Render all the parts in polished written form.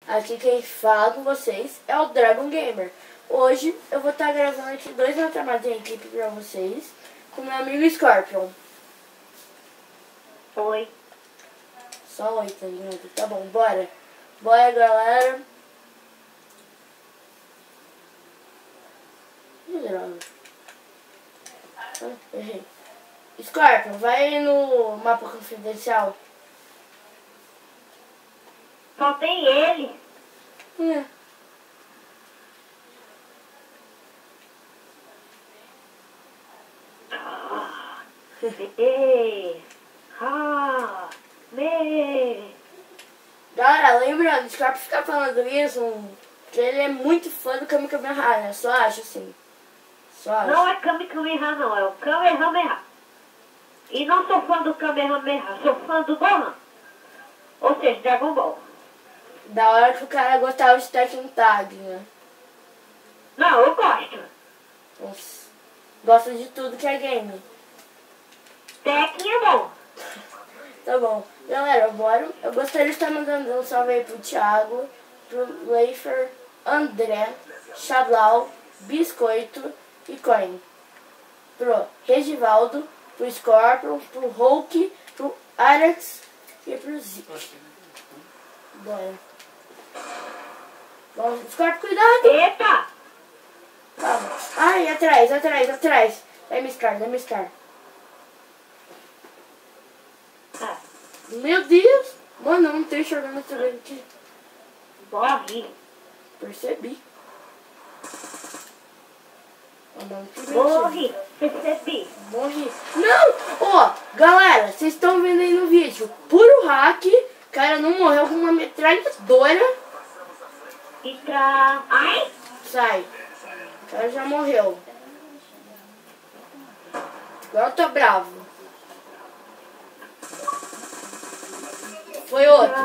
Aqui quem fala com vocês é o Dragon Gamer. Hoje eu vou estar gravando aqui 2 matamatas em equipe pra vocês com meu amigo Scorpion. Oi. Só 8 minutos, tá bom, bora. Bora, galera. Que droga. Errei. Scorpion, vai no mapa confidencial. Só tem ele. Galera, lembrando, o Scorpion fica falando isso, que ele é muito fã do Kamehameha, só acho assim. Só acho. Não é Kamehameha não, é o Kamehameha. E não sou fã do Kamehameha, sou fã do Gohan. Ou seja, Dragon Ball. Da hora que o cara gostava de Tekken Tag, né? Não, eu gosto. Nossa. Gosta de tudo que é game. Tekken é bom. Tá bom. Galera, bora. Eu gostaria de estar mandando um salve aí pro Thiago, pro Leifer, André, Chablau, Biscoito e Coin. Pro Regivaldo, pro Scorpion, pro Hulk, pro Alex e pro Zik. Bora. Vamos, Scorpion, cuidado! Eita! Calma. Ai, atrás. Dá-me Scar. Ah, Meu Deus! Mano, eu não tô enxergando tudo aqui. morri. Percebi. Morri. Percebi. Morri. Não! Ó, galera, vocês estão vendo aí no vídeo. Puro hack. O cara não morreu com uma metralhadora. Ai! Sai. O cara já morreu. Agora eu tô bravo. Foi outro.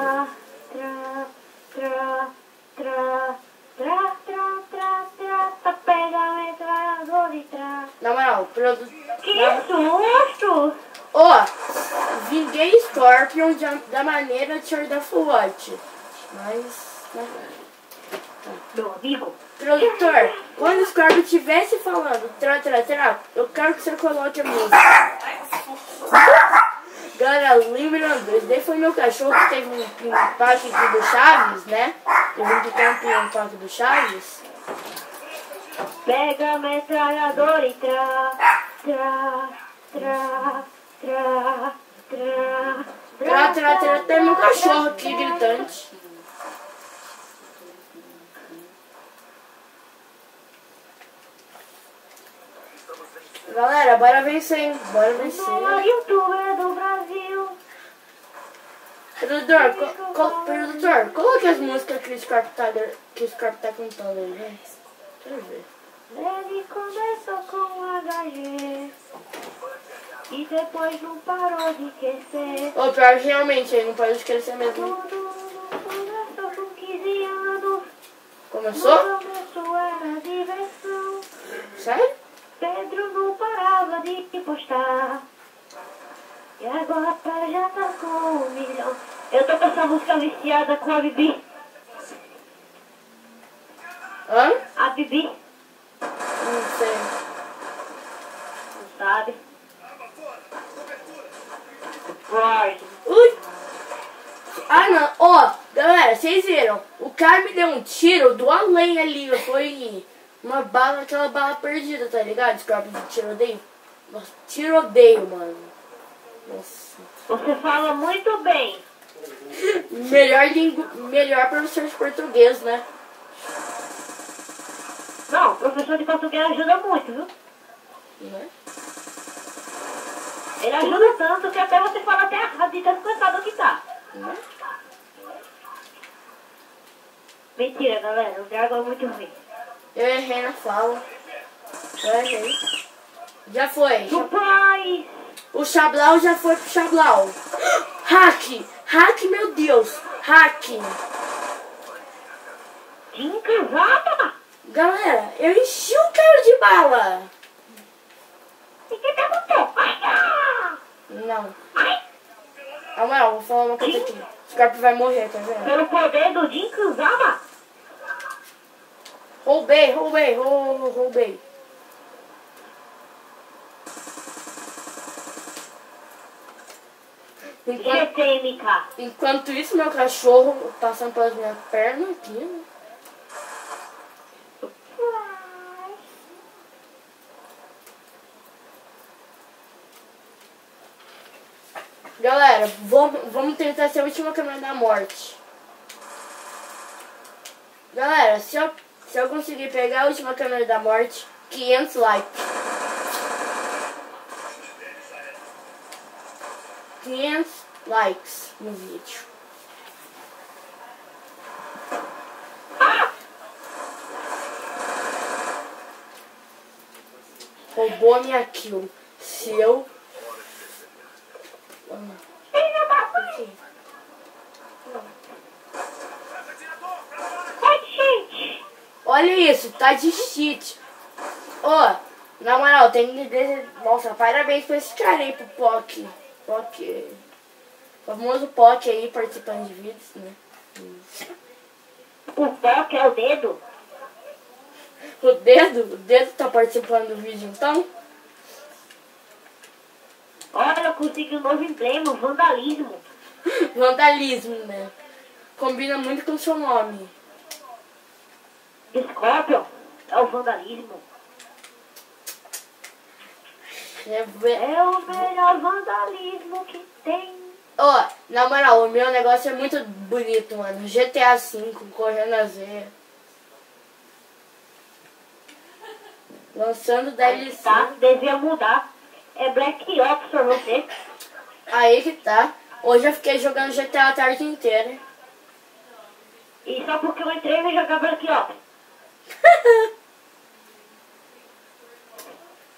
Pega a metralhadora e tra. Na moral, Que susto! Ó, vinguei Scorpion da maneira de Sword of Watch. Mas... Meu amigo. Produtor, quando o Scorpion estivesse falando tra, eu quero que você coloque a música. Galera, lembrando, esse daí foi meu cachorro que teve um impacto aqui do Chaves, né? Teve um pequeno impacto do Chaves. Pega a metralhadora e Tem meu cachorro aqui gritante. Galera, bora vencer, hein? Bora vencer. Melhor youtuber do Brasil. Produtor, coloque as músicas que o Scorpion tá cantando aí, né? Quero ver. Ele começou com HG e depois não parou de crescer. Ô, pior que realmente, aí não pode crescer mesmo. Tudo começou com 15 anos. Começou? No começo era diversão. Sério? Pedro não parava de postar. E agora já tá com 1 milhão. Eu tô com essa música viciada com a Bibi. Hã? A Bibi, Não sei. não sabe? Vai. Ui! Ah, não. Ó, galera, vocês viram? O cara me deu um tiro do além ali. Foi uma bala, aquela bala perdida, tá ligado? Scorpion de tiroteio. Nossa, tiroteio, mano. Nossa. Você fala muito bem. Melhor professor de português, né? Não, o professor de português ajuda muito, viu? Né? Ele ajuda tanto que até você fala até errado de tanto cansado que tá. Né? Mentira, galera. O Dragon é muito ruim. Eu errei na fala. Eu errei. Já foi. O pai! O Chablau já foi pro Chablau. Hack, meu Deus. Hack. Desencasada! Galera, eu enchi o cara de bala. E que perguntou? Não. Na moral, vou falar uma coisa aqui. O Scorpion vai morrer, tá vendo? Pelo poder do Desencasada? roubei. GTMK. Enquanto isso, meu cachorro passando pelas minhas pernas aqui, né? Galera, vamos tentar ser a última câmera da morte. Galera, se eu conseguir pegar a última câmera da morte, 500 likes. 500 likes no vídeo. Roubou a minha kill. Se eu... Olha isso, tá de cheat. Ó, na moral, tem que dizer... Nossa, parabéns pra esse cara aí, pro POC. POC. Famoso POC aí, participando de vídeos, né? O POC é o dedo? O dedo tá participando do vídeo, então? Olha, eu consegui um novo emblema, vandalismo. Vandalismo, né? Combina muito com o seu nome. Scorpion é o vandalismo. É o melhor vandalismo que tem. Ó, na moral, o meu negócio é muito bonito, mano. GTA V, correndo a Z. Lançando DLC. Tá, devia mudar. É Black Ops pra você. Aí que tá. Hoje eu fiquei jogando GTA a tarde inteira. E só porque eu entrei e jogar Black Ops.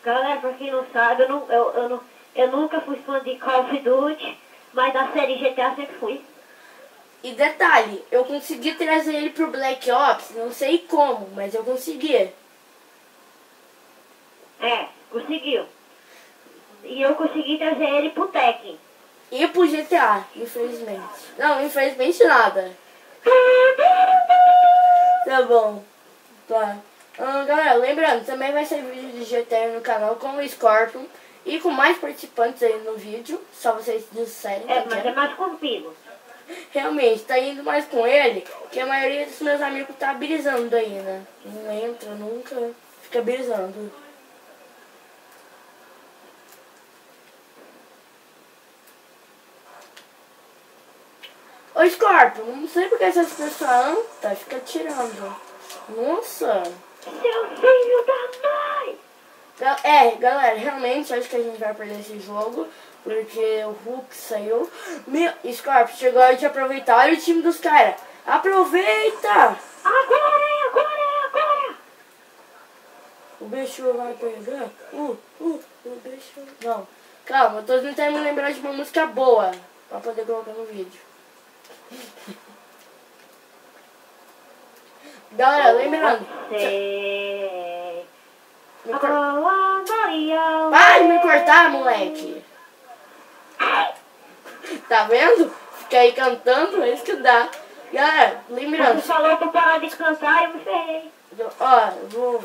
Galera, pra quem não sabe, eu nunca fui fã de Call of Duty, mas da série GTA sempre fui. E detalhe, eu consegui trazer ele pro Black Ops, não sei como, mas eu consegui. É, conseguiu. E eu consegui trazer ele pro Tekken. E pro GTA, infelizmente. Não, infelizmente nada. Tá bom. Tá. Galera, lembrando, também vai ser vídeo de GTA no canal com o Scorpion e com mais participantes aí no vídeo. Só vocês disserem. É, mas é mais comigo. Realmente, tá indo mais com ele, que a maioria dos meus amigos tá brisando aí, né? Não entra nunca, fica brisando. Ô Scorpion, não sei porque essas pessoas ficam tirando. Nossa. Seu filho da mãe! Galera, realmente acho que a gente vai perder esse jogo, porque o Hulk saiu. Meu, Scorpion, chegou a hora de aproveitar. Olha o time dos caras. Aproveita! Agora! O bicho vai pegar. O bicho... Não, calma, eu tô tentando me lembrar de uma música boa, pra poder colocar no vídeo. Galera, lembrando... Para de me cortar, moleque! Tá vendo? Fica aí cantando, é isso que dá. Galera, lembrando... Você falou pra parar de cantar e eu me ferrei. Ó, vou...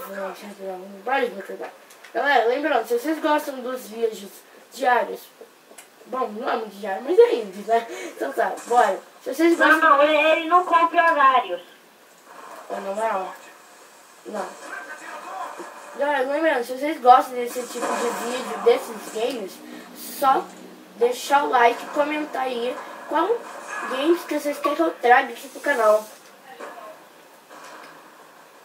Para de me cortar. Galera, lembrando, se vocês gostam dos vídeos diários... Bom, não é muito diário, mas é índio, né? Então tá, bora. Se vocês gostam... Não, ele não cumpre horários. Não vai lá. Não. Galera, lembrando, se vocês gostam desse tipo de vídeo, desses games, só deixar o like e comentar aí qual games que vocês querem que eu traga aqui pro canal.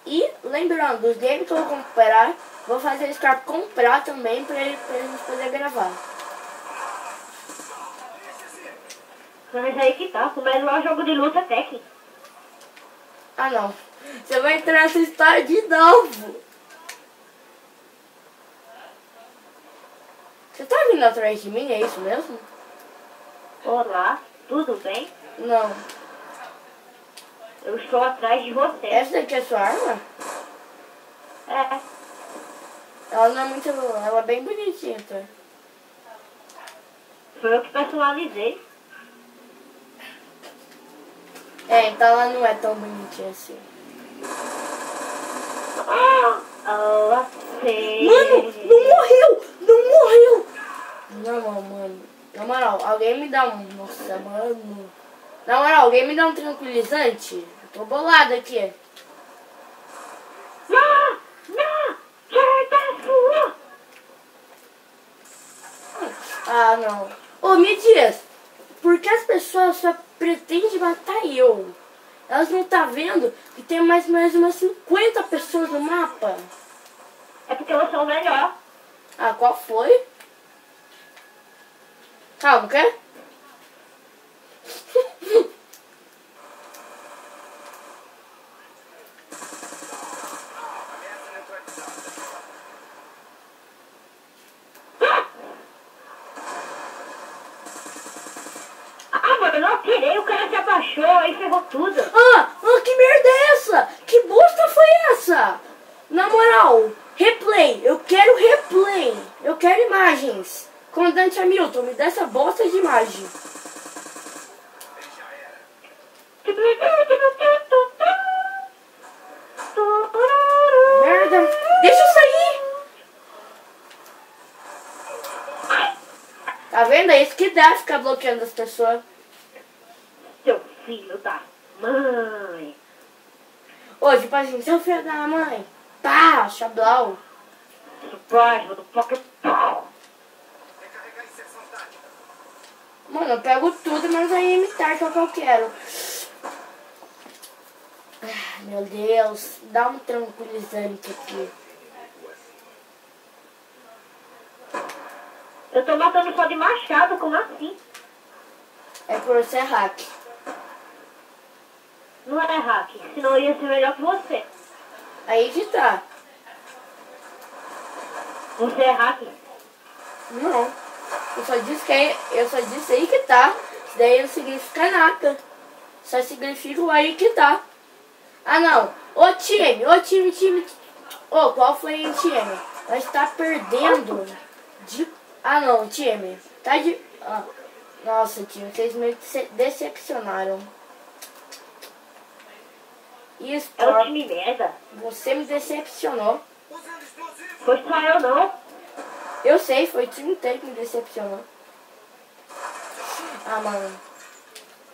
E lembrando, os games que eu vou comprar, vou fazer esse cara comprar também pra gente poder gravar. Mas aí que tá, começa lá o jogo de luta Tekken. Ah não, você vai entrar nessa história de novo. Você tá vindo atrás de mim, é isso mesmo? Olá, tudo bem? Não. Eu estou atrás de você. Essa daqui é sua arma? É. Ela não é muito... Ela é bem bonitinha, tá? Foi eu que personalizei. Então ela não é tão bonitinha assim. Sei. Mano, não morreu! Não morreu! Não, mano. Na moral, alguém me dá um... Nossa, mano. Na moral, alguém me dá um tranquilizante? Eu tô bolado aqui. Não! Não! Sai da sua! Ah, não. Ô, me diz. Por que as pessoas só pretendem matar eu? Elas não tá vendo que tem mais ou menos umas 50 pessoas no mapa? É porque você é o melhor. Ah, qual foi? Calma, quer? Ah, mano, eu não atirei, o cara se abaixou e ferrou tudo. Que merda é essa? Que bosta foi essa? Na moral, replay. Eu quero replay. Eu quero imagens. Comandante Hamilton, me dá essa bosta de imagem. Merda. Deixa eu sair. Tá vendo? É isso que dá ficar bloqueando as pessoas. Seu filho da mãe. Ô, tipo assim, seu filho da mãe. Pá, Xablau. Surprise, motherfucker. Pau. Mano, eu pego tudo, mas aí imitar que é o que eu quero. Meu Deus, dá um tranquilizante aqui. Eu tô matando só de machado, como assim? É por ser hack. Não é hack, senão eu ia ser melhor que você. Aí que tá. Você é hack? Não. Eu só disse aí que tá. Isso daí não significa nada. Só significa o aí que tá. Ah não. Ô time. Ô, qual foi o time? Nós tá perdendo de... Ah não, time. Tá de... Ah. Nossa, time, vocês me decepcionaram. Isso, É o time merda. você me decepcionou. Foi só eu não. Eu sei, foi o time inteiro que me decepcionou. Ah, mano.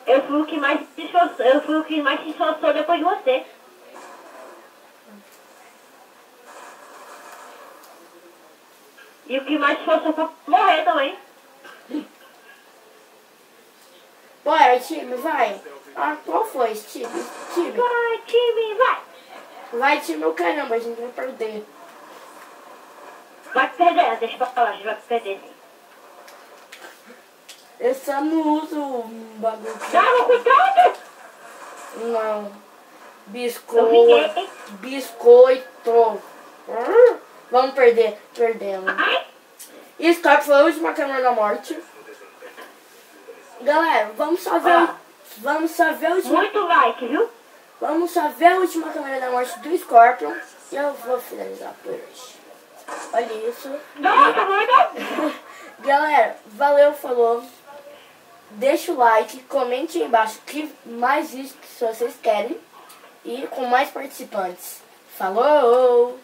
Eu fui o que mais se esforçou, se esforçou depois de você. E o que mais se esforçou pra morrer também. Bora, time, vai. Ah, qual foi esse time? Vai, time, vai. Vai, time, o caramba, a gente vai perder. Vai perder, deixa eu falar, a gente vai perder sim. Eu só não uso um bagulho. Toma cuidado! Não. Eu Biscoito. Vamos perder. Perdemos. E Scorpio foi a última câmera da morte. Galera, vamos só ver. Vamos só ver a última. Muito like, viu? Vamos só ver a última câmera da morte do Scorpion. E eu vou finalizar por hoje. Olha isso. Nossa, muito! Galera, valeu, falou. Deixa o like, comente aí embaixo que mais vídeos que vocês querem. E com mais participantes. Falou!